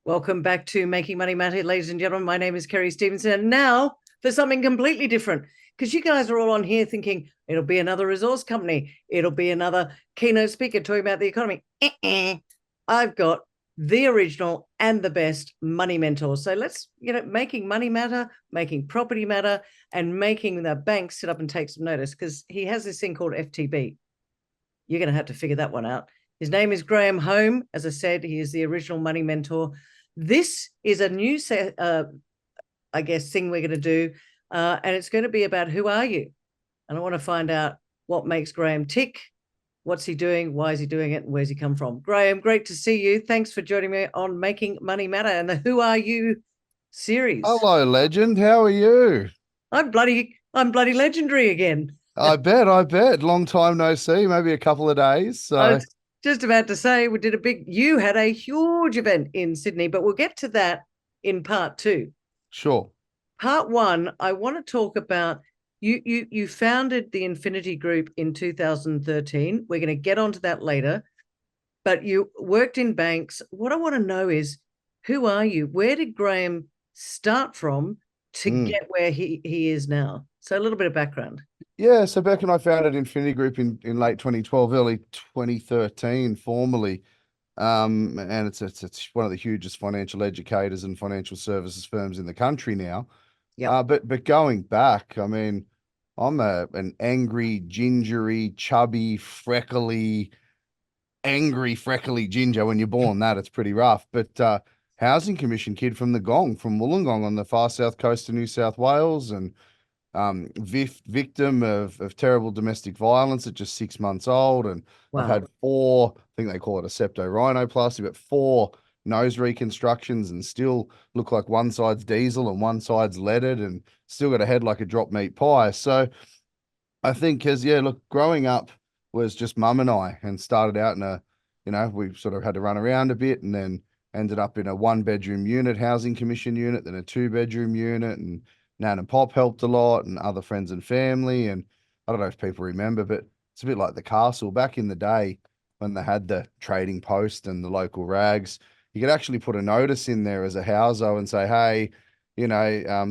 Welcome back to Making Money Matter, ladies and gentlemen. My name is Kerry Stevenson, and now for something completely different, because you guys are all on here thinking it'll be another resource company, it'll be another keynote speaker talking about the economy. I've got the original and the best money mentor. So let's, making money matter, making property matter, and making the bank sit up and take some notice, because he has this thing called FTB. You're going to have to figure that one out. His name is Graeme Holm. As I said, he is the original money mentor. This is a new, thing we're going to do, and it's going to be about who are you? And I want to find out what makes Graeme tick, what's he doing, why is he doing it, and where's he come from. Graeme, great to see you. Thanks for joining me on Making Money Matter and the Who Are You series. Hello, legend. How are you? I'm bloody legendary again. I bet. Long time no see, maybe a couple of days. I So was just about to say you had a huge event in Sydney, but we'll get to that in part two. sure. Part one, I want to talk about you founded the Infinity Group in 2013. We're going to get onto that later, but you worked in banks. What I want to know is, who are you? Where did Graeme start from to Mm. get where he is now? So a little bit of background. Yeah, so Beck and I founded Infinity Group in late 2012, early 2013, formally. And it's one of the hugest financial educators and financial services firms in the country now. Yep. But going back, I mean, I'm an angry, gingery, chubby, freckly ginger. When you're born, it's pretty rough. But housing commission kid from the Gong, from Wollongong on the far south coast of New South Wales, and victim of terrible domestic violence at just 6 months old. And I've Wow. had four, I think they call it a septorhinoplasty, but four nose reconstructions, and still look like one side's diesel and one side's leaded, and still got a head like a drop meat pie. So I think look, growing up was just mum and I, and started out in we sort of had to run around a bit, and then ended up in a 1 bedroom unit, housing commission unit, then a 2 bedroom unit, and Nan and Pop helped a lot, and other friends and family. And I don't know if people remember, but it's a bit like the castle back in the day when they had the trading post and the local rags. You could actually put a notice in there as a houso and say, hey,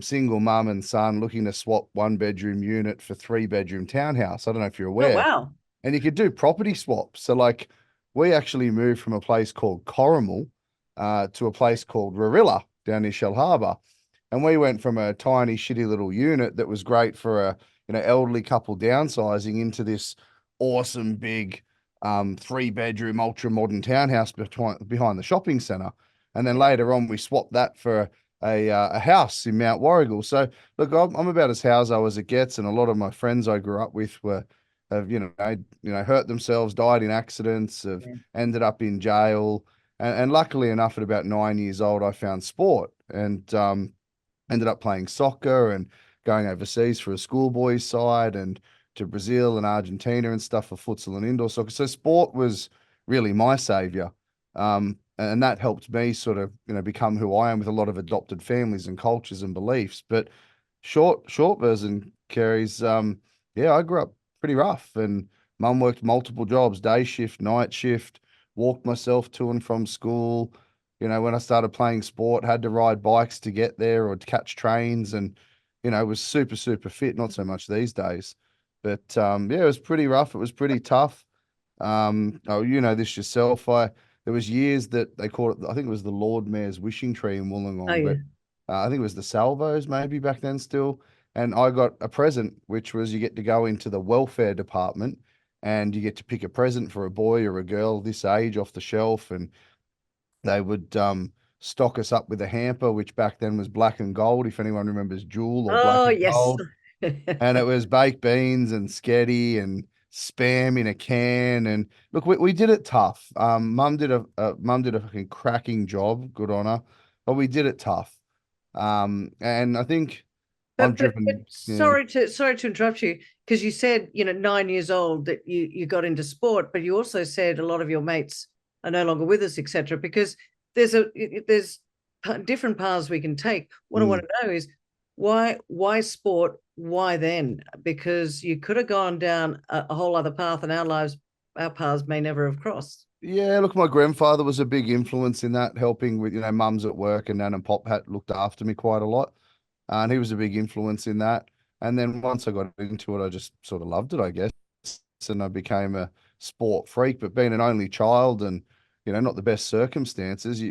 single mum and son looking to swap 1 bedroom unit for 3 bedroom townhouse. I don't know if you're Oh, aware. wow. And you could do property swaps. So like we actually moved from a place called Corrimal to a place called Rarilla down near Shell Harbour. And we went from a tiny, shitty little unit that was great for a elderly couple downsizing into this awesome big 3 bedroom ultra modern townhouse behind the shopping centre. And then later on, we swapped that for a house in Mount Warrigal. So look, I'm about as houso as it gets, and a lot of my friends I grew up with have hurt themselves, died in accidents, have Yeah. ended up in jail. And luckily enough, at about 9 years old, I found sport, and ended up playing soccer and going overseas for a schoolboys side, and to Brazil and Argentina and stuff for futsal and indoor soccer. So sport was really my savior. And that helped me sort of, become who I am, with a lot of adopted families and cultures and beliefs. But short version, Kerry's, yeah, I grew up pretty rough, and mum worked multiple jobs, day shift, night shift, walked myself to and from school. When I started playing sport, had to ride bikes to get there or to catch trains, and, was super, super fit. Not so much these days, but yeah, it was pretty rough. It was pretty tough. Oh, you know this yourself. There was years that they called it, I think it was the Lord Mayor's wishing tree in Oh, Wollongong, yeah. but I think it was the Salvos maybe back then still. And I got a present, which was you get to go into the welfare department, and you get to pick a present for a boy or a girl this age off the shelf, and they would stock us up with a hamper, which back then was black and gold, if anyone remembers Jewel or black Oh, and yes. gold. And it was baked beans and sketty and spam in a can. And look, we did it tough. Mum did a fucking cracking job, good on her, but we did it tough. And I think I'm But driven. Yeah. sorry to interrupt you, because you said, 9 years old that you got into sport, but you also said a lot of your mates are no longer with us, etc. Because there's different paths we can take. What I Mm. want to know is, why sport? Why then? Because you could have gone down a whole other path, and our paths may never have crossed. Yeah, look, my grandfather was a big influence in that, helping with, mums at work, and Nan and Pop had looked after me quite a lot. And he was a big influence in that. And then once I got into it, I just sort of loved it, I guess. And I became a sport freak. But being an only child and, not the best circumstances,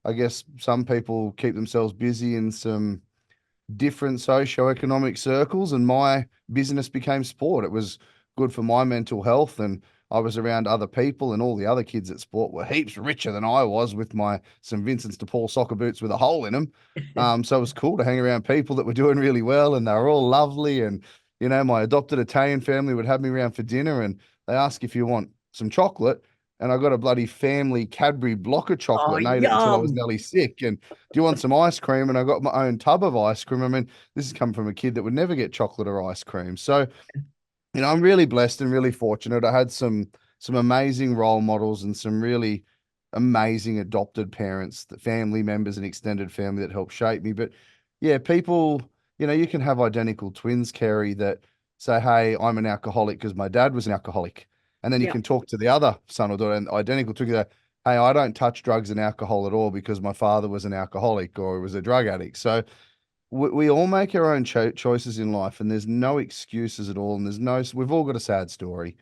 I guess some people keep themselves busy in some different socio-economic circles, and my business became sport. It was good for my mental health, and I was around other people, and all the other kids at sport were heaps richer than I was with my St. Vincent's de Paul soccer boots with a hole in them. So it was cool to hang around people that were doing really well, and they were all lovely. And my adopted Italian family would have me around for dinner, and they ask if you want some chocolate. And I got a bloody family Cadbury block of Oh, chocolate and ate it until I was yum. nearly sick. And do you want some ice cream? And I got my own tub of ice cream. I mean, this has come from a kid that would never get chocolate or ice cream. So, I'm really blessed and really fortunate. I had some amazing role models and some really amazing adopted parents, the family members and extended family that helped shape me. But yeah, people, you can have identical twins, Kerry, that say, "Hey, I'm an alcoholic because my dad was an alcoholic," and then you Yeah. can talk to the other son or daughter and identical twin, that, "Hey, I don't touch drugs and alcohol at all because my father was an alcoholic or was a drug addict." So we all make our own choices in life, and there's no excuses at all. And we've all got a sad story.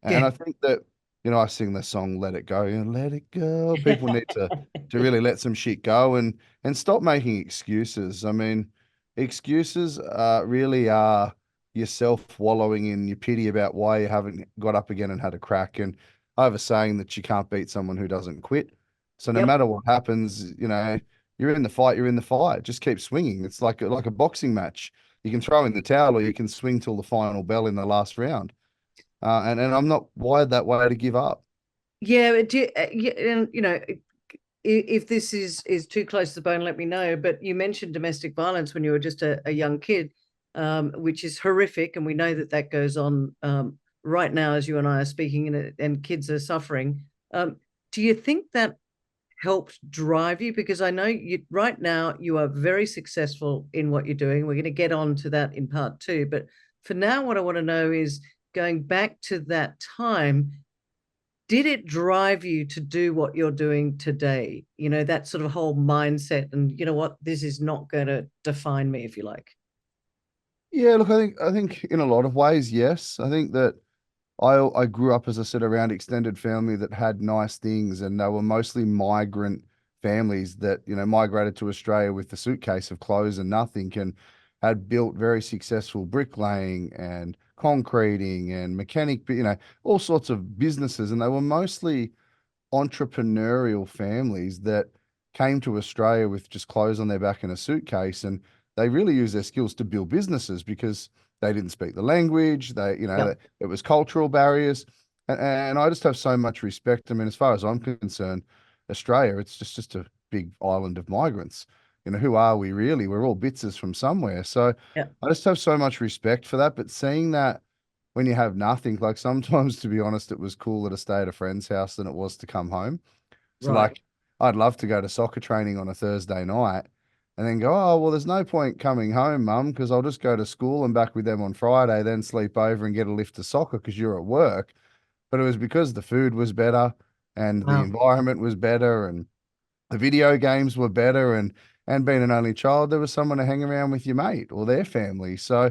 And Yeah. I think that, I sing the song "Let It Go," let it go. People need to really let some shit go and stop making excuses. I mean, excuses really are yourself wallowing in your pity about why you haven't got up again and had a crack. And I have a saying that you can't beat someone who doesn't quit. So no Yep. matter what happens, you're in the fight. You're in the fight. Just keep swinging. It's like a boxing match. You can throw in the towel, or you can swing till the final bell in the last round. And I'm not wired that way to give up. Yeah, yeah, and if this is too close to the bone, let me know. But you mentioned domestic violence when you were just a young kid, which is horrific, and we know that that goes on right now as you and I are speaking, and kids are suffering. Do you think that helped drive you? Because I know you right now you are very successful in what you're doing. We're going to get on to that in part two, but for now, what I want to know is going back to that time, did it drive you to do what you're doing today? That sort of whole mindset, and you know what, this is not going to define me, if you like. Yeah, look, I think in a lot of ways, yes. I think that I grew up, as I said, around extended family that had nice things, and they were mostly migrant families that, migrated to Australia with the suitcase of clothes and nothing, and had built very successful bricklaying and concreting and mechanic, all sorts of businesses. And they were mostly entrepreneurial families that came to Australia with just clothes on their back and a suitcase, and they really used their skills to build businesses because they didn't speak the language. Yeah. It was cultural barriers, and I just have so much respect. I mean, as far as I'm concerned, Australia, it's just a big island of migrants. Who are we really? We're all bitses from somewhere. So Yeah. I just have so much respect for that. But seeing that when you have nothing, like sometimes, to be honest, it was cooler to stay at a friend's house than it was to come home. So Right. like, I'd love to go to soccer training on a Thursday night and then go, "Oh, well, there's no point coming home, mum, because I'll just go to school and back with them on Friday, then sleep over and get a lift to soccer because you're at work." But it was because the food was better and the Wow. environment was better and the video games were better, and being an only child, there was someone to hang around with your mate or their family. So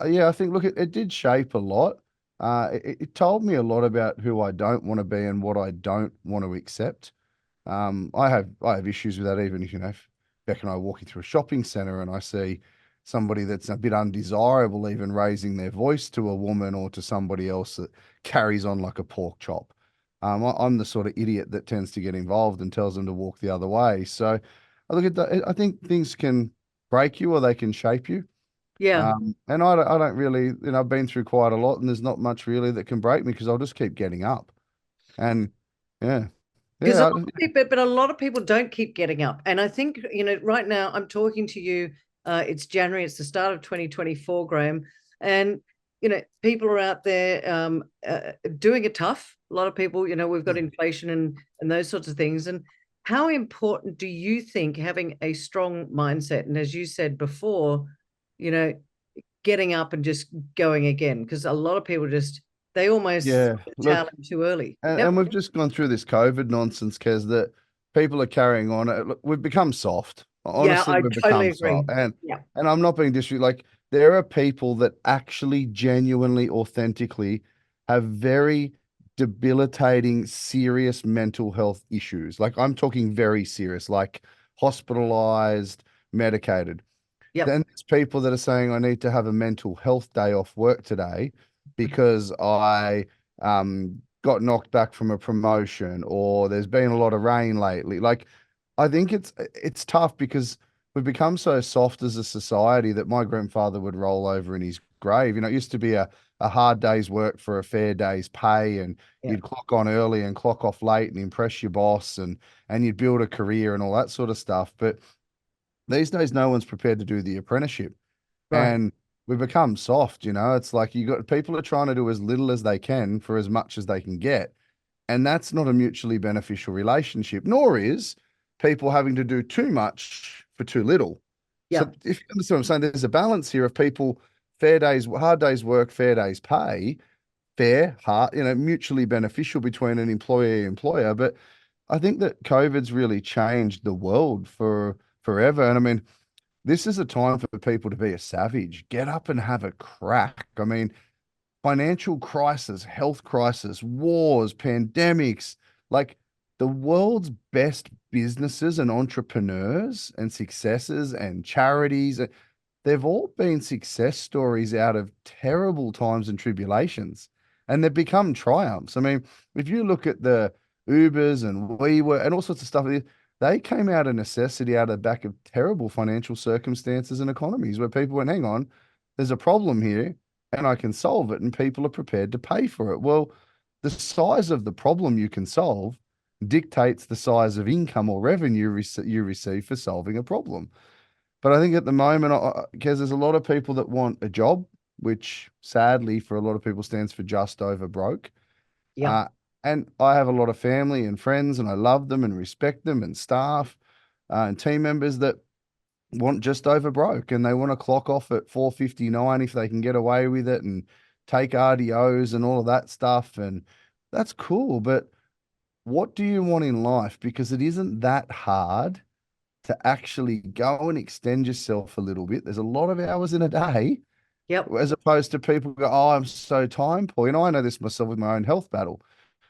yeah, I think, look, it did shape a lot. It told me a lot about who I don't want to be and what I don't want to accept. I have issues with that. Even if, if Beck and I are walking through a shopping center and I see somebody that's a bit undesirable, even raising their voice to a woman or to somebody else that carries on like a pork chop. I'm the sort of idiot that tends to get involved and tells them to walk the other way. So I look at that. I think things can break you or they can shape you. Yeah. And I don't really, I've been through quite a lot, and there's not much really that can break me because I'll just keep getting up. And yeah, Because a yeah, lot of people, but a lot of people don't keep getting up. And I think, right now I'm talking to you, it's January, it's the start of 2024, Graeme. And, people are out there doing it tough. A lot of people, we've got inflation and those sorts of things. And how important do you think having a strong mindset? And as you said before, you know, getting up and just going again, because a lot of people just They almost Yeah. throw the towel Look, in too early. Yep. and we've just gone through this COVID nonsense, Kez, that people are carrying on. Look, we've become soft. Yeah, Honestly, I we've totally become agree. soft. Yeah. And I'm not being disrespectful. Like there are people that actually genuinely, authentically have very debilitating, serious mental health issues. Like I'm talking very serious, like hospitalized, medicated. Yep. Then there's people that are saying I need to have a mental health day off work today because I got knocked back from a promotion or there's been a lot of rain lately. Like I think it's tough because we've become so soft as a society that my grandfather would roll over in his grave. You know, it used to be a hard day's work for a fair day's pay, and Yeah. you'd clock on early and clock off late and impress your boss, and you'd build a career and all that sort of stuff. But these days, no one's prepared to do the apprenticeship, Right. and we become soft. You know, it's like you got people are trying to do as little as they can for as much as they can get, and that's not a mutually beneficial relationship. Nor is people having to do too much for too little. So, Yep. if you understand what I'm saying, there's a balance here of people fair days, hard days work, fair days pay, fair, hard, mutually beneficial between an employee and employer. But I think that COVID's really changed the world for forever. And I mean, this is a time for people to be a savage. Get up and have a crack. I mean, financial crisis, health crisis, wars, pandemics, like the world's best businesses and entrepreneurs and successes and charities, they've all been success stories out of terrible times and tribulations, and they've become triumphs. I mean, if you look at the Ubers and WeWork and all sorts of stuff, they came out of necessity out of the back of terrible financial circumstances and economies where people went, hang on, there's a problem here and I can solve it, and people are prepared to pay for it. Well, the size of the problem you can solve dictates the size of income or revenue you receive for solving a problem. But I think at the moment, because there's a lot of people that want a job, which sadly for a lot of people stands for just over broke. Yep. Uh, and I have a lot of family and friends, and I love them and respect them, and staff and team members that want just over broke, and they want to clock off at 4:59 if they can get away with it, and take RDOs and all of that stuff. And that's cool. But what do you want in life? Because it isn't that hard to actually go and extend yourself a little bit. There's a lot of hours in a day, Yep. as opposed to people go, oh, I'm so time poor. You know, I know this myself with my own health battle.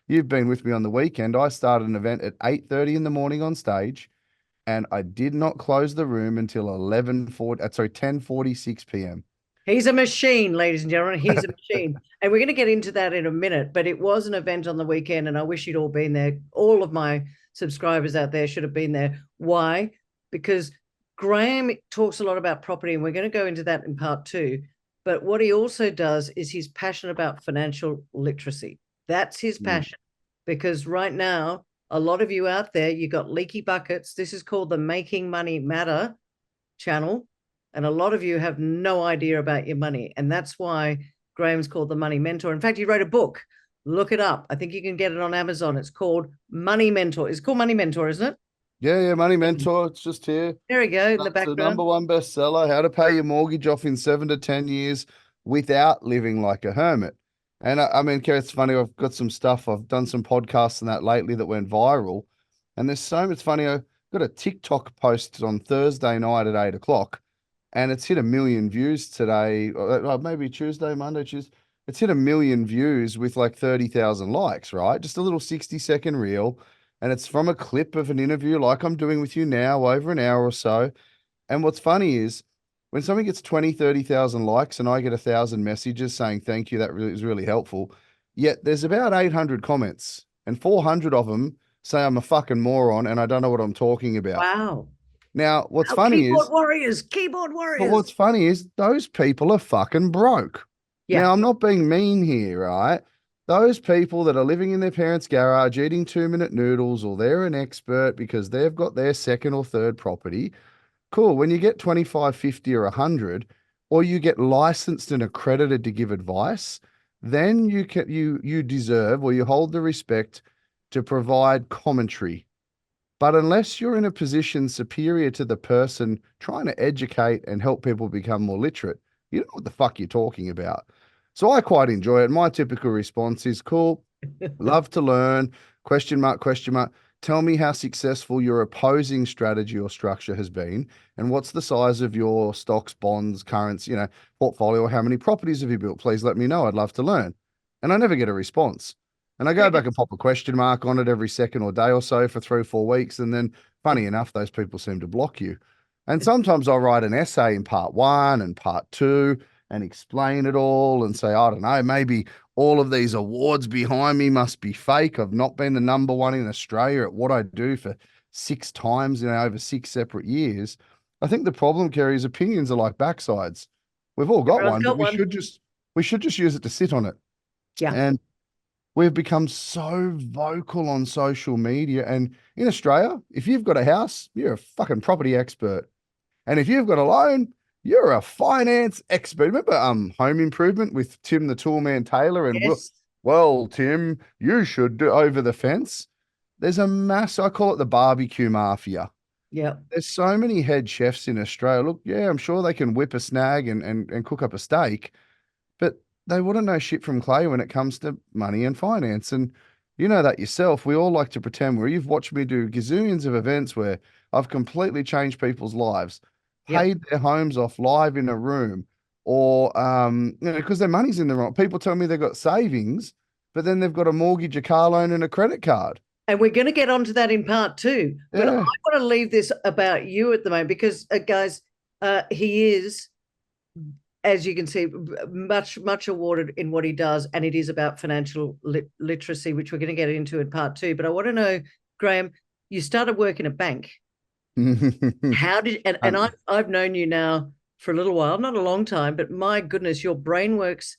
You've been with me on the weekend. I started an event at 8:30 in the morning on stage, and I did not close the room until 10:46 p.m. He's a machine, ladies and gentlemen. He's a machine. And we're going to get into that in a minute. But it was an event on the weekend, and I wish you'd all been there. All of my subscribers out there should have been there. Why? Because Graeme talks a lot about property, and we're going to go into that in part two. But what he also does is he's passionate about financial literacy. That's his passion. Because right now, a lot of you out there, you got leaky buckets. This is called the Making Money Matter channel. And a lot of you have no idea about your money. And that's why Graeme's called the Money Mentor. In fact, he wrote a book. Look it up. I think you can get it on Amazon. It's called Money Mentor. It's called Money Mentor, isn't it? Yeah, Money Mentor. It's just here. There we go in the That's the number background. one bestseller. How to pay your mortgage off in 7 to 10 years without living like a hermit. And I mean, Kerry, it's funny. I've got some stuff. I've done some podcasts and that lately that went viral. And there's so much funny. I got a TikTok post on Thursday night at 8 o'clock, and it's hit 1 million views today. Maybe Tuesday, Monday, Tuesday. It's hit 1 million views with like 30,000 likes, right? Just a little 60-second reel. And it's from a clip of an interview like I'm doing with you now, over an hour or so. And what's funny is when something gets 20, 30,000 likes and I get 1,000 messages saying thank you, that really is really helpful. Yet there's about 800 comments, and 400 of them say I'm a fucking moron and I don't know what I'm talking about. Wow. Now, what's Our funny keyboard is, warriors, keyboard but warriors. what's funny is those people are fucking broke. Yeah. Now, I'm not being mean here, right? Those people that are living in their parents' garage eating 2-minute noodles, or they're an expert because they've got their second or third property. Cool. When you get 25, 50, or 100, or you get licensed and accredited to give advice, then you deserve, or you hold the respect to provide commentary. But unless you're in a position superior to the person trying to educate and help people become more literate, you don't know what the fuck you're talking about. So I quite enjoy it. My typical response is cool, love to learn, question mark, question mark. Tell me how successful your opposing strategy or structure has been, and what's the size of your stocks, bonds, currents, portfolio, or how many properties have you built? Please let me know. I'd love to learn. And I never get a response. And I go back and pop a question mark on it every second or day or so for 3 or 4 weeks. And then, funny enough, those people seem to block you. And sometimes I'll write an essay in part one and part two and explain it all and say, I don't know, maybe all of these awards behind me must be fake. I've not been the number one in Australia at what I do for 6 times, over 6 separate years. I think the problem, Kerry, is opinions are like backsides. We've all got Everyone's one, but got we one. should just use it to sit on it. Yeah. And we've become so vocal on social media. And in Australia, if you've got a house, you're a fucking property expert. And if you've got a loan, you're a finance expert. Remember Home Improvement with Tim the Toolman Taylor and Yes. well, Tim, you should do over the fence. There's a mass, I call it the barbecue mafia. Yeah. There's so many head chefs in Australia. Look, yeah, I'm sure they can whip a snag and cook up a steak, but they wouldn't know shit from clay when it comes to money and finance. And you know that yourself. We all like to pretend where you've watched me do gazillions of events where I've completely changed people's lives, Yep. paid their homes off live in a room, or because their money's in the wrong. People tell me they've got savings, but then they've got a mortgage, a car loan, and a credit card. And we're going to get onto that in part two. But I Yeah. want to leave this about you at the moment because, guys, he is, as you can see, much awarded in what he does, and it is about financial literacy, which we're going to get into in part two. But I want to know, Graeme, you started work in a bank. How did and I've known you now for a little while, not a long time, but my goodness, your brain works,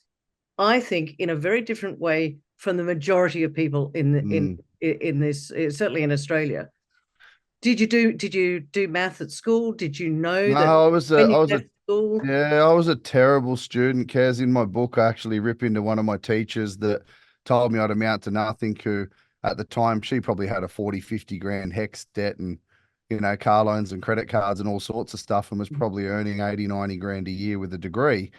I think, in a very different way from the majority of people in this, certainly in Australia. Did you do math at school? Did you know No, that I was a, when you I was a, left school? yeah, I was a terrible student. Kaz, in my book, I actually rip into one of my teachers that told me I'd amount to nothing, who at the time, she probably had a 40, 50 grand hex debt and, car loans and credit cards and all sorts of stuff, and was probably earning 80, 90 grand a year with a degree.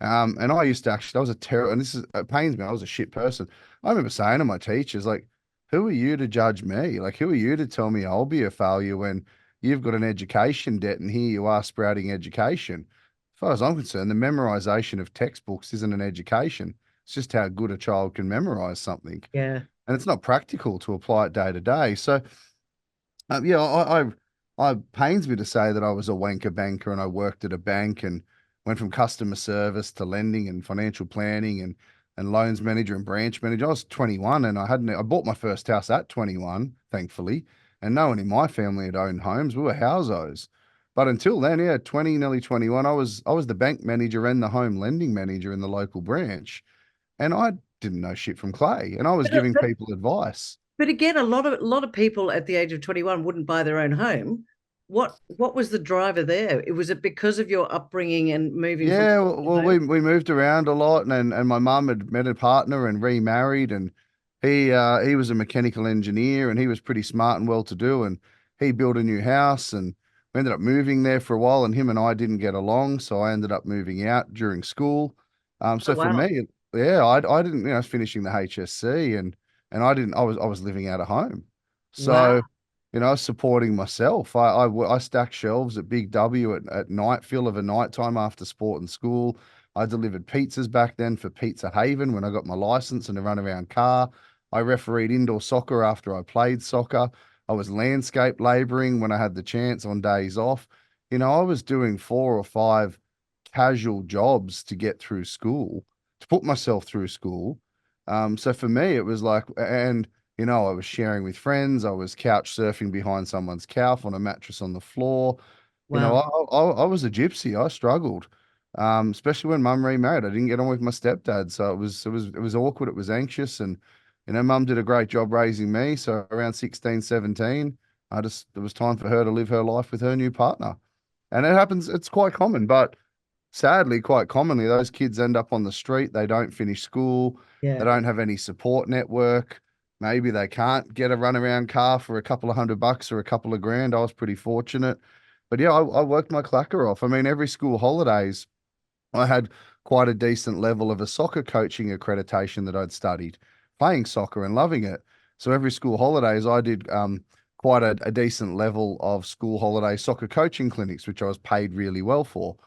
And I used to actually, I was a terror, and it pains me, I was a shit person. I remember saying to my teachers, like, who are you to judge me? Like, who are you to tell me I'll be a failure when you've got an education debt and here you are sprouting education? As far as I'm concerned, the memorization of textbooks isn't an education. It's just how good a child can memorize something. Yeah. And it's not practical to apply it day to day. So, yeah, I pains me to say that I was a wanker banker and I worked at a bank and went from customer service to lending and financial planning and loans manager and branch manager. I was 21 and I bought my first house at 21, thankfully, and no one in my family had owned homes. We were houseos. But until then, yeah, 20, nearly 21, I was the bank manager and the home lending manager in the local branch. And I didn't know shit from clay. And I was But, giving but people advice. but again, a lot of people at the age of 21 wouldn't buy their own home. What was the driver there? Was it because of your upbringing and moving from Yeah, home to well, we home? we moved around a lot, and my mum had met a partner and remarried, and he was a mechanical engineer, and he was pretty smart and well to do, and he built a new house, and we ended up moving there for a while, and him and I didn't get along, so I ended up moving out during school. Oh, So for wow. me, yeah, I didn't, finishing the HSC, and I was living out of home, Wow. so. I was supporting myself. I stacked shelves at Big W at night, fill of a night time after sport and school. I delivered pizzas back then for Pizza Haven when I got my license and a runaround car. I refereed indoor soccer after I played soccer. I was landscape laboring when I had the chance on days off. I was doing 4 or 5 casual jobs to get through school, to put myself through school. So for me, it was like, and I was sharing with friends. I was couch surfing behind someone's couch on a mattress on the floor. Wow. I was a gypsy. I struggled, especially when mum remarried. I didn't get on with my stepdad, so it was awkward. It was anxious, and mum did a great job raising me. So around 16, 17, it was time for her to live her life with her new partner, and it happens. It's quite common, but sadly, quite commonly, those kids end up on the street. They don't finish school. They Yeah. don't have any support network. Maybe they can't get a runaround car for a couple of $100 or a couple of grand. I was pretty fortunate. But yeah, I worked my clacker off. I mean, every school holidays, I had quite a decent level of a soccer coaching accreditation that I'd studied, playing soccer and loving it. So every school holidays, I did quite a decent level of school holiday soccer coaching clinics, which I was paid really well for.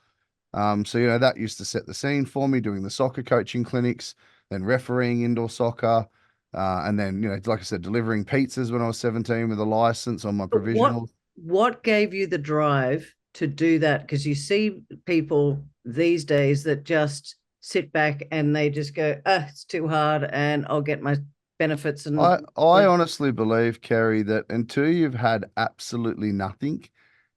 So, that used to set the scene for me doing the soccer coaching clinics, then refereeing indoor soccer, and then, like I said, delivering pizzas when I was 17 with a license on my But provisional. what gave you the drive to do that? Because you see people these days that just sit back and they just go, it's too hard and I'll get my benefits. I, And I honestly believe, Kerry, that until you've had absolutely nothing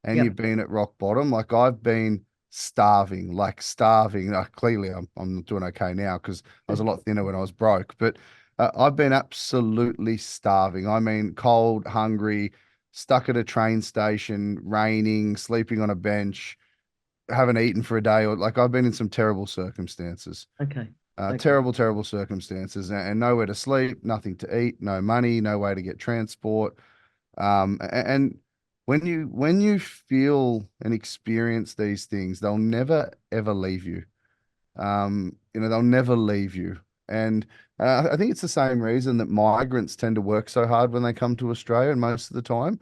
and yeah, you've been at rock bottom, like I've been starving, like starving. Clearly, I'm doing okay now because I was a lot thinner when I was broke, but I've been absolutely starving. I mean, cold, hungry, stuck at a train station, raining, sleeping on a bench, haven't eaten for a day, or like I've been in some terrible circumstances. okay. Terrible, terrible circumstances, and nowhere to sleep, nothing to eat, no money, no way to get transport. And when you feel and experience these things, they'll never ever leave you. They'll never leave you. And I think it's the same reason that migrants tend to work so hard when they come to Australia, and most of the time,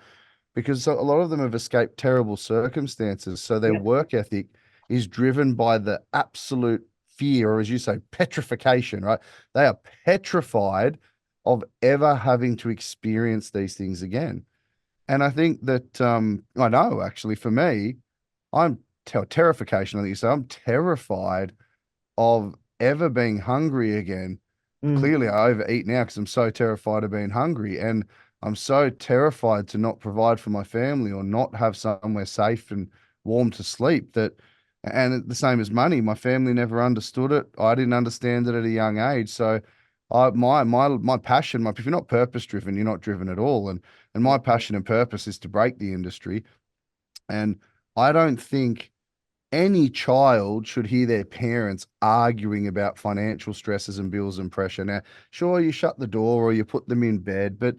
because a lot of them have escaped terrible circumstances. So their Yeah. work ethic is driven by the absolute fear, or as you say, petrification, right? They are petrified of ever having to experience these things again. And I think that I know actually for me, I'm terrification. I think you say I'm terrified of ever being hungry again. Mm. Clearly, I overeat now because I'm so terrified of being hungry, and I'm so terrified to not provide for my family or not have somewhere safe and warm to sleep that. And the same as money, my family never understood it. I didn't understand it at a young age. So, my passion, if you're not purpose driven, you're not driven at all. And my passion and purpose is to break the industry. And I don't think any child should hear their parents arguing about financial stresses and bills and pressure. Now, sure, you shut the door or you put them in bed, but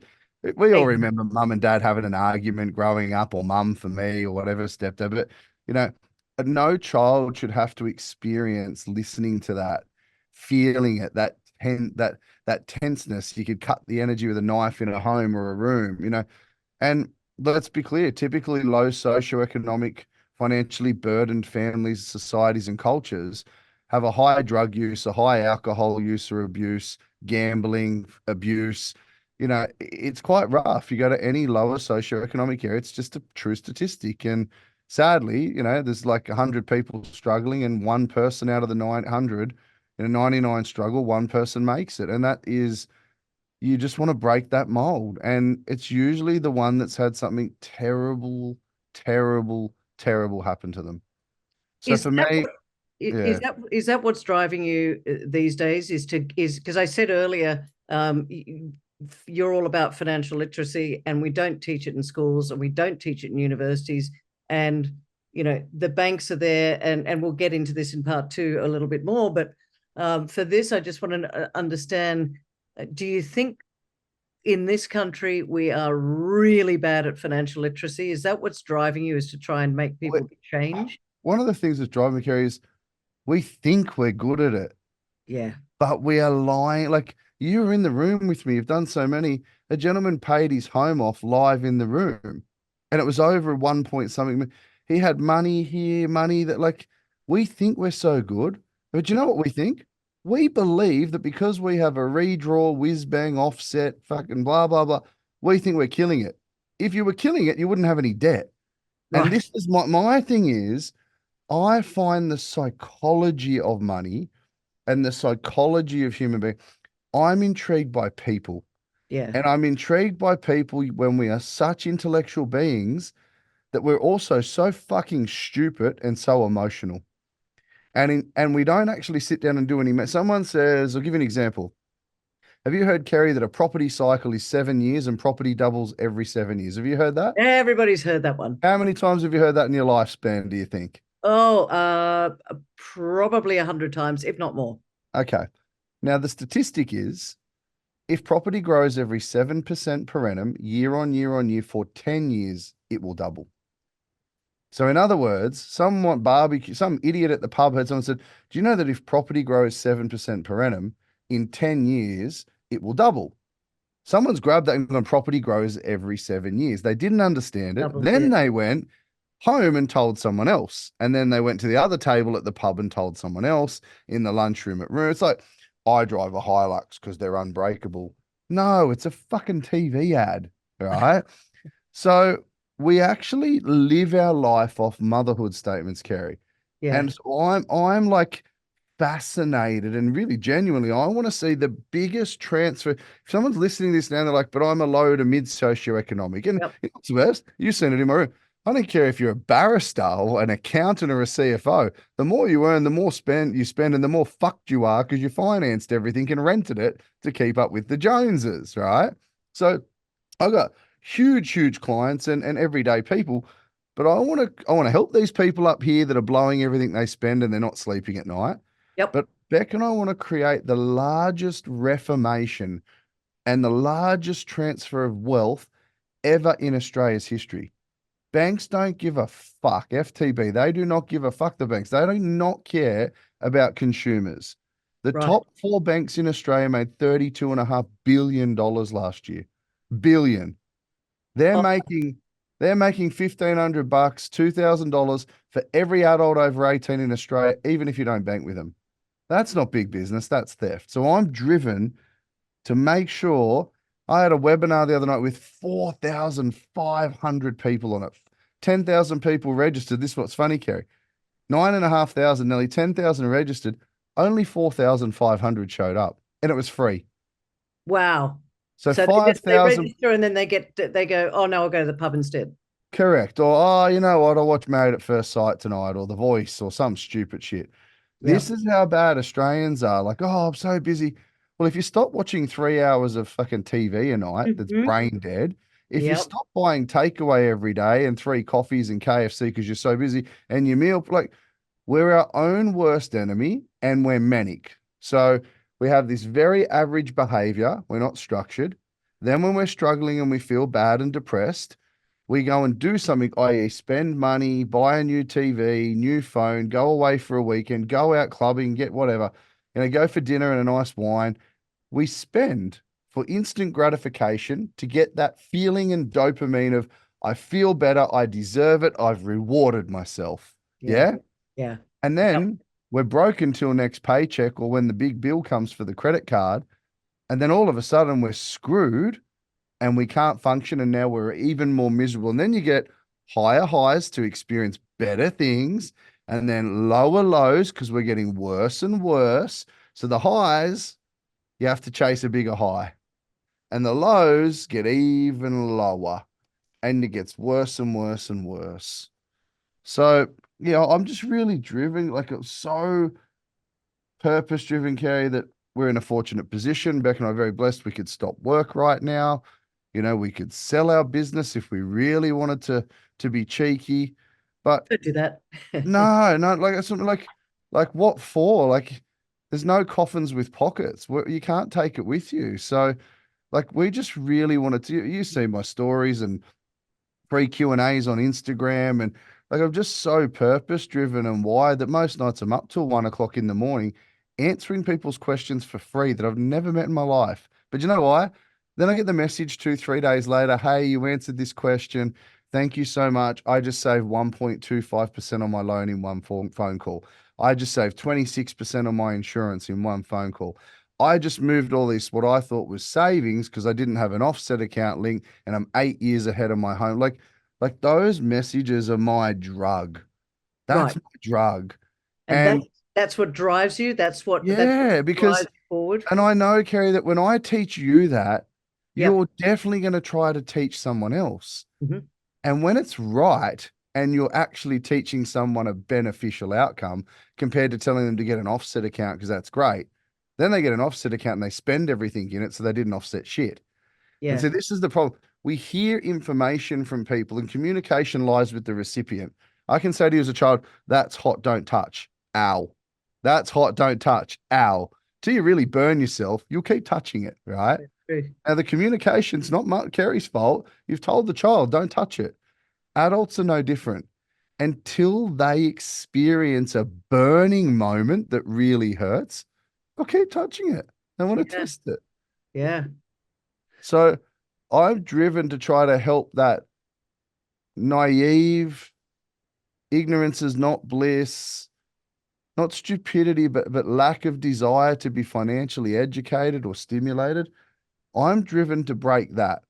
we all Hey, remember mum and dad having an argument growing up, or mum for me, or whatever, stepdad. But, you know, no child should have to experience listening to that, feeling it, that tenseness. You could cut the energy with a knife in a home or a room. And let's be clear, typically low socioeconomic, financially burdened families, societies, and cultures have a high drug use, a high alcohol use or abuse, gambling, abuse. It's quite rough. You go to any lower socioeconomic area, it's just a true statistic. And sadly, there's like 100 people struggling, and one person out of the 900 in a 99 struggle, one person makes it. And that is, you just want to break that mold. And it's usually the one that's had something terrible, terrible, terrible happen to them. So is for that me, what yeah, is that what's driving you these days? Is because I said earlier, you're all about financial literacy, and we don't teach it in schools, and we don't teach it in universities, and the banks are there, and we'll get into this in part two a little bit more. But for this, I just want to understand: do you think in this country we are really bad at financial literacy? Is that what's driving you? Is to try and make we- people change? one of the things that's driving me, Kerry, is we think we're good at it, Yeah. but we are lying. Like, you were in the room with me. You've done so many. A gentleman paid his home off live in the room, and it was over 1 point something. He had money here, money that, like, we think we're so good. But you know what we think? We believe that because we have a redraw, whiz bang, offset, fucking blah, blah, blah, we think we're killing it. If you were killing it, you wouldn't have any debt. And Right. this is my thing is, I find the psychology of money and the psychology of human being. I'm intrigued by people. Yeah. And I'm intrigued by people when we are such intellectual beings that we're also so fucking stupid and so emotional. And we don't actually sit down and do any. Someone says, I'll give you an example. Have you heard, Kerry, that a property cycle is 7 years and property doubles every 7 years? Have you heard that? Everybody's heard that one. How many times have you heard that in your lifespan, do you think? Oh, probably 100 times, if not more. Okay. Now, the statistic is, if property grows every 7% per annum, year on year on year for 10 years, it will double. So in other words, someone barbecue, some idiot at the pub had someone said, "Do you know that if property grows 7% per annum, in 10 years, it will double?" Someone's grabbed that and gone, property grows every 7 years. They didn't understand it. Doubles, Then yeah. they went home and told someone else. And then they went to the other table at the pub and told someone else in the lunchroom at room. It's like, I drive a Hilux because they're unbreakable. No, it's a fucking TV ad, right? So we actually live our life off motherhood statements, Kerry. Yeah. And so I'm like fascinated and really genuinely, I want to see the biggest transfer. If someone's listening to this now, they're like, but I'm a low to mid socioeconomic. And Yep. it's worse. You've seen it in my room. I don't care if you're a barrister or an accountant or a CFO. The more you earn, the more you spend, and the more fucked you are because you financed everything and rented it to keep up with the Joneses, right? So I got huge clients and everyday people, but I want to help these people up here that are blowing everything they spend and they're not sleeping at night. Yep. But Beck and I want to create the largest reformation and the largest transfer of wealth ever in Australia's history. Banks don't give a fuck. FTB, they do not give a fuck, the banks. They do not care about consumers. The Right. top four banks in Australia made $32.5 billion last year. Billion. They're Oh, making they're making $1,500, $2,000 for every adult over 18 in Australia, even if you don't bank with them. That's not big business, that's theft. So I'm driven to make sure. I had a webinar the other night with 4,500 people on it. 10,000 people registered. This is what's funny, Kerry. 9,500, nearly 10,000 registered. Only 4,500 showed up, and it was free. wow. So So they 5,000. register and then they go, oh no, I'll go to the pub instead. Correct. Or, oh, you know what? I'll watch Married at First Sight tonight or The Voice or some stupid shit. Yeah. This is how bad Australians are. Like, oh, I'm so busy. Well, if you stop watching 3 hours of fucking TV a night that's Mhm. brain dead, if you Yep. stop buying takeaway every day and three coffees and KFC because you're so busy and your meal, like, we're our own worst enemy and we're manic. So we have this very average behavior. We're not structured. Then when we're struggling and we feel bad and depressed, we go and do something, i.e., spend money, buy a new TV, new phone, go away for a weekend, go out clubbing, get whatever, go for dinner and a nice wine. We spend for instant gratification to get that feeling and dopamine of, I feel better, I deserve it, I've rewarded myself. Yeah. Yeah. Yeah. And Yep. then we're broke until next paycheck or when the big bill comes for the credit card. And then all of a sudden we're screwed and we can't function. And now we're even more miserable. And then you get higher highs to experience better things and then lower lows because we're getting worse and worse. So the highs, you have to chase a bigger high. And the lows get even lower. And it gets worse and worse and worse. So, I'm just really driven, like it's so purpose driven, Kerry, that we're in a fortunate position. Beck and I are very blessed. We could stop work right now. We could sell our business if we really wanted to be cheeky. But Don't do that. no, like it's like what for? Like there's no coffins with pockets. You can't take it with you. So like we just really wanted to. You see my stories and free Q&As on Instagram. And like, I'm just so purpose driven and wired that most nights I'm up till 1 o'clock in the morning answering people's questions for free that I've never met in my life. But you know why? Then I get the message 2, 3 days later. Hey, you answered this question. Thank you so much. I just saved 1.25% on my loan in one phone call. I just saved 26% on my insurance in one phone call. I just moved all this, what I thought was savings, because I didn't have an offset account link and I'm 8 years ahead of my home. Like those messages are my drug. That's Right. my drug. And And that's what drives you. That's what yeah, because, drives you forward. and I know, Kerry, that when I teach you that, Yep. you're definitely going to try to teach someone else. Mhm. And when it's right, and you're actually teaching someone a beneficial outcome compared to telling them to get an offset account because that's great, then they get an offset account and they spend everything in it, so they didn't offset shit. And Yeah. so this is the problem. We hear information from people, and communication lies with the recipient. I can say to you as a child, that's hot, don't touch. Ow. That's hot, don't touch. Ow. Till you really burn yourself, you'll keep touching it, right? True. Now, the communication's not Kerry's fault. You've told the child, don't touch it. Adults are no different. until they experience a burning moment that really hurts, I'll keep touching it. I want to Yeah. test it. Yeah. So I'm driven to try to help that naive, ignorance is not bliss, not stupidity, but lack of desire to be financially educated or stimulated. I'm driven to break that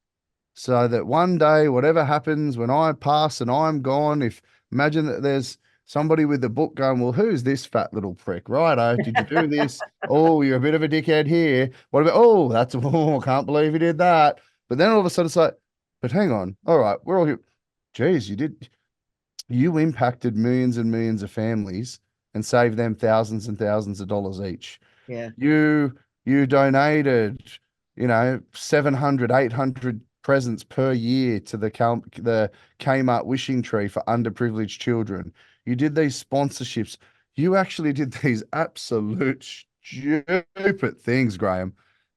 so that one day, whatever happens when I pass and I'm gone, if imagine that there's somebody with the book going, well, who's this fat little prick? Righto, did you do this? Oh, you're a bit of a dickhead here. What about, oh, that's, oh, I can't believe you did that. But then all of a sudden it's like, but hang on, all right, we're all here. Geez, you impacted millions and millions of families and saved them thousands and thousands of dollars each. Yeah. You donated, 700, 800 presents per year to the Kmart wishing tree for underprivileged children. You did these sponsorships. You actually did these absolute stupid things, Graeme.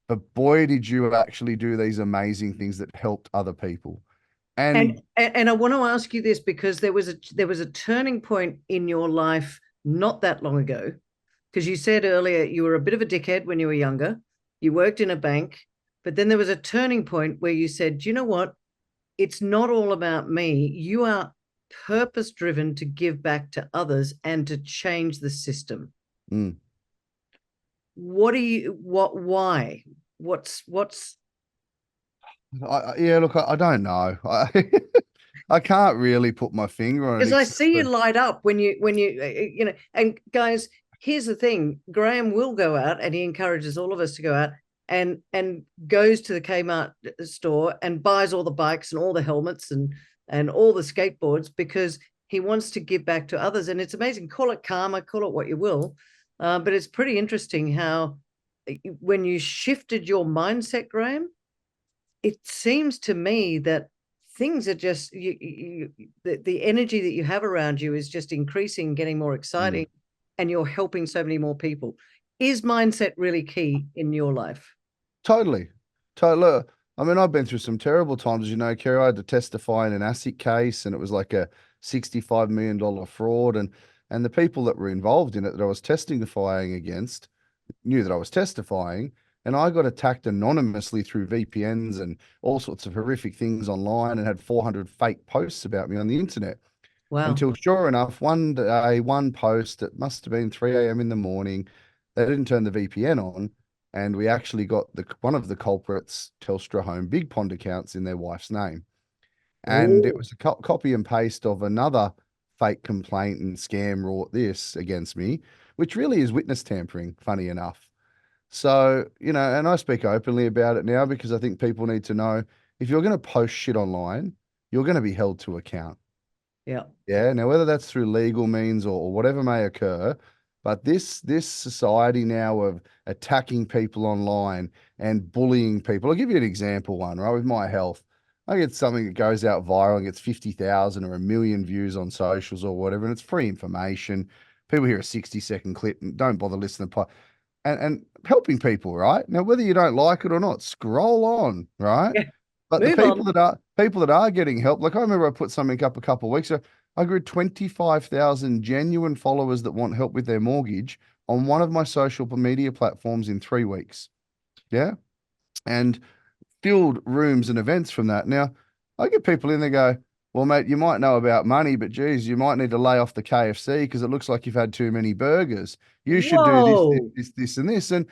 But boy, did you actually do these amazing things that helped other people. And And I want to ask you this because there was a turning point in your life not that long ago, because you said earlier you were a bit of a dickhead when you were younger. You worked in a bank, but then there was a turning point where you said, you know what? It's not all about me. You are purpose driven to give back to others and to change the system. mm, Why? What's yeah, look, I don't know. I can't really put my finger on it, Because I except see you for light up when you know. And guys, here's the thing: Graeme will go out, and he encourages all of us to go out and goes to the Kmart store and buys all the bikes and all the helmets and all the skateboards because he wants to give back to others. And it's amazing. Call it karma, call it what you will, but it's pretty interesting how when you shifted your mindset, Graeme, it seems to me that things are just the energy that you have around you is just increasing, getting more exciting, mm, and you're helping so many more people. Is mindset really key in your life? totally, totally. I mean, I've been through some terrible times, Kerry. I had to testify in an ASIC case, and it was like a $65 million fraud, and the people that were involved in it that I was testifying against knew that I was testifying, and I got attacked anonymously through VPNs and all sorts of horrific things online, and had 400 fake posts about me on the internet. Wow. Until sure enough, one day, one post, it must have been 3 a.m. in the morning, they didn't turn the VPN on, and we actually got one of the culprits' Telstra Home Big Pond accounts in their wife's name. And it Oh, was a copy and paste of another fake complaint and scam wrought this against me, which really is witness tampering, funny enough. So, and I speak openly about it now because I think people need to know if you're going to post shit online, you're going to be held to account. yeah. Yeah. Now, whether that's through legal means or whatever may occur, but this society now of attacking people online and bullying people. I'll give you an example one, right? With my health. I get something that goes out viral and gets 50,000 or a million views on socials or whatever, and it's free information. People hear a 60-second clip and don't bother listening to and helping people, right? Now, whether you don't like it or not, scroll on, right? Yeah. But the Move on. people that are getting help, like I remember I put something up a couple of weeks ago. I grew 25,000 genuine followers that want help with their mortgage on one of my social media platforms in 3 weeks. Yeah. And filled rooms and events from that. Now, I get people in there go, well, mate, you might know about money, but geez, you might need to lay off the KFC because it looks like you've had too many burgers. You should do Whoa. this, and this. And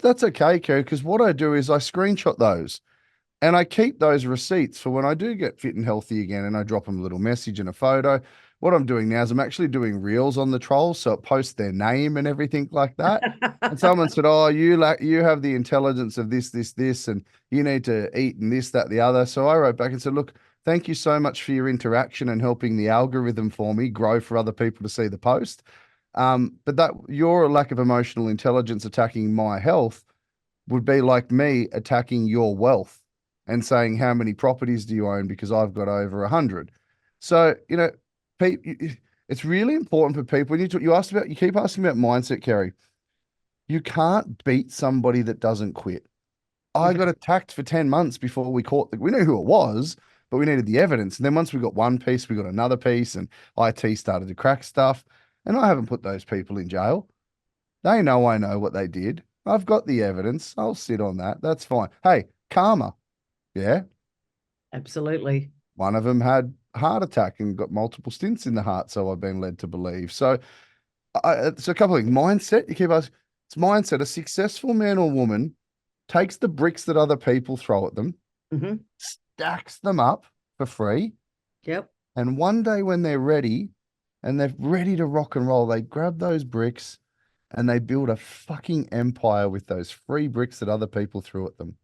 that's okay, Kerry, because what I do is I screenshot those. And I keep those receipts for when I do get fit and healthy again and I drop them a little message and a photo. What I'm doing now is I'm actually doing reels on the trolls, so it posts their name and everything like that. And someone said, "Oh, you have the intelligence of this, and you need to eat and this, that, the other." So I wrote back and said, "Look, thank you so much for your interaction and helping the algorithm for me grow for other people to see the post. But that your lack of emotional intelligence attacking my health would be like me attacking your wealth and saying, how many properties do you own? Because I've got over 100. So, it's really important for people. You keep asking about mindset, Kerry. You can't beat somebody that doesn't quit. I got attacked for 10 months before we knew who it was, but we needed the evidence. And then once we got one piece, we got another piece, and IT started to crack stuff. And I haven't put those people in jail. They know I know what they did. I've got the evidence. I'll sit on that. That's fine. Hey, karma. Yeah. Absolutely. One of them had a heart attack and got multiple stints in the heart. So I've been led to believe. So it's a couple of things. Mindset. You keep asking. It's mindset. A successful man or woman takes the bricks that other people throw at them, Mm-hmm. stacks them up for free. Yep. And one day when they're ready and they're ready to rock and roll, they grab those bricks and they build a fucking empire with those free bricks that other people threw at them.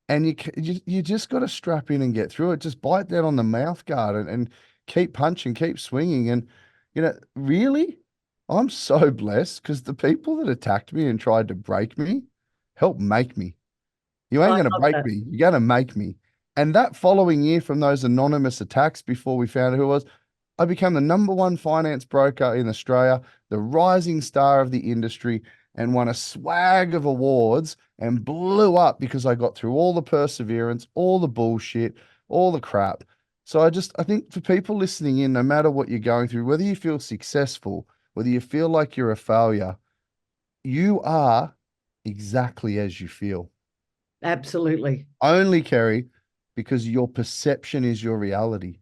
And you just got to strap in and get through it. Just bite down on the mouth guard and keep punching, keep swinging. And, really, I'm so blessed because the people that attacked me and tried to break me helped make me. You ain't I going to love break that. me. You're going to make me. And that following year from those anonymous attacks before we found out who it was, I became the #1 finance broker in Australia, the rising star of the industry, and won a swag of awards and blew up because I got through all the perseverance, all the bullshit, all the crap. So I think for people listening in, no matter what you're going through, whether you feel successful, whether you feel like you're a failure, you are exactly as you feel. Absolutely. Only, Kerry, because your perception is your reality.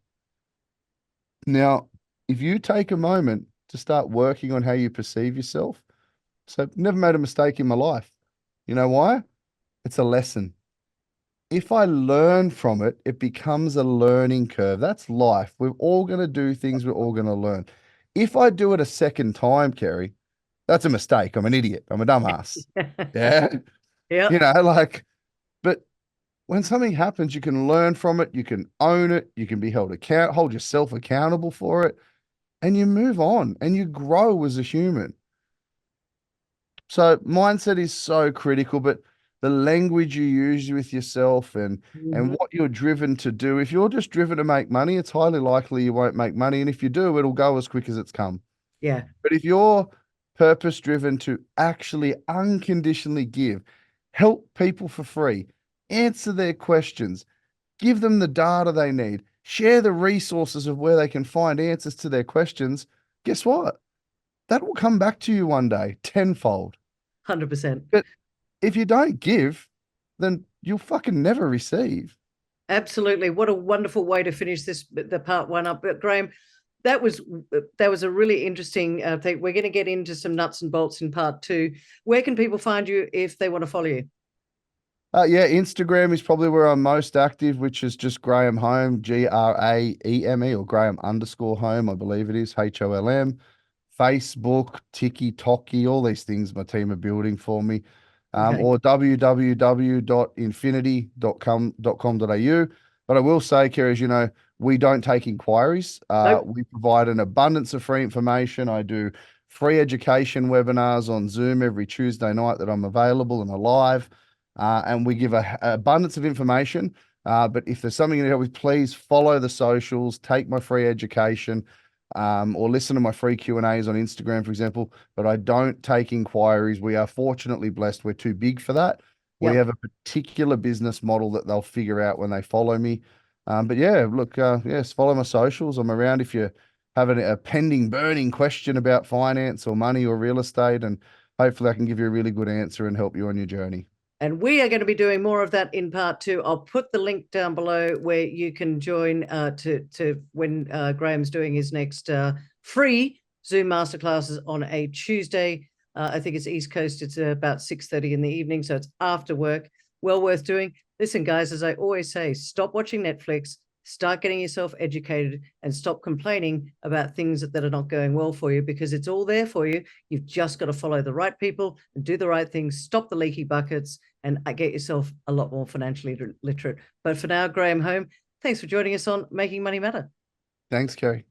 Now, if you take a moment to start working on how you perceive yourself, so never made a mistake in my life. You know why? It's a lesson. If I learn from it, it becomes a learning curve. That's life. We're all going to do things, we're all going to learn. If I do it a second time, Kerry, that's a mistake. I'm an idiot. I'm a dumbass. Yeah. Yep. But when something happens, you can learn from it, you can own it, you can be hold yourself accountable for it, and you move on and you grow as a human. So mindset is so critical, but the language you use with yourself and Mhm. what you're driven to do. If you're just driven to make money, it's highly likely you won't make money. And if you do, it'll go as quick as it's come. Yeah. But if you're purpose driven to actually unconditionally give, help people for free, answer their questions, give them the data they need, share the resources of where they can find answers to their questions, guess what? That will come back to you one day tenfold. 100%. But if you don't give, then you'll fucking never receive. Absolutely. What a wonderful way to finish the part one up. But Graeme, that was a really interesting thing. We're going to get into some nuts and bolts in part two. Where can people find you if they want to follow you? Yeah, Instagram is probably where I'm most active, which is just Graeme Holm, Graeme, or Graeme_Holm, I believe it is, HOLM. Facebook, TikTok, all these things my team are building for me. Okay. Or www.infinity.com.au. But I will say, Kerry, as you know, we don't take inquiries. Nope. We provide an abundance of free information. I do free education webinars on Zoom every Tuesday night that I'm available and alive. And we give a abundance of information. But if there's something you need help with, please follow the socials, take my free education, or listen to my free Q&As on Instagram, for example. But I don't take inquiries. We are fortunately blessed. We're too big for that. We Yep. have a particular business model that they'll figure out when they follow me. But yeah, look, yes, follow my socials. I'm around if you have a pending, burning question about finance or money or real estate, and hopefully I can give you a really good answer and help you on your journey. And we are going to be doing more of that in part two. I'll put the link down below where you can join to when Graeme's doing his next free Zoom masterclasses on a Tuesday. I think it's East Coast. It's about 6:30 in the evening, so it's after work. Well worth doing. Listen, guys, as I always say, stop watching Netflix, start getting yourself educated, and stop complaining about things that are not going well for you, because it's all there for you. You've just got to follow the right people and do the right things, stop the leaky buckets, and get yourself a lot more financially literate. But for now, Graeme Holm, thanks for joining us on Making Money Matter. Thanks, Kerry.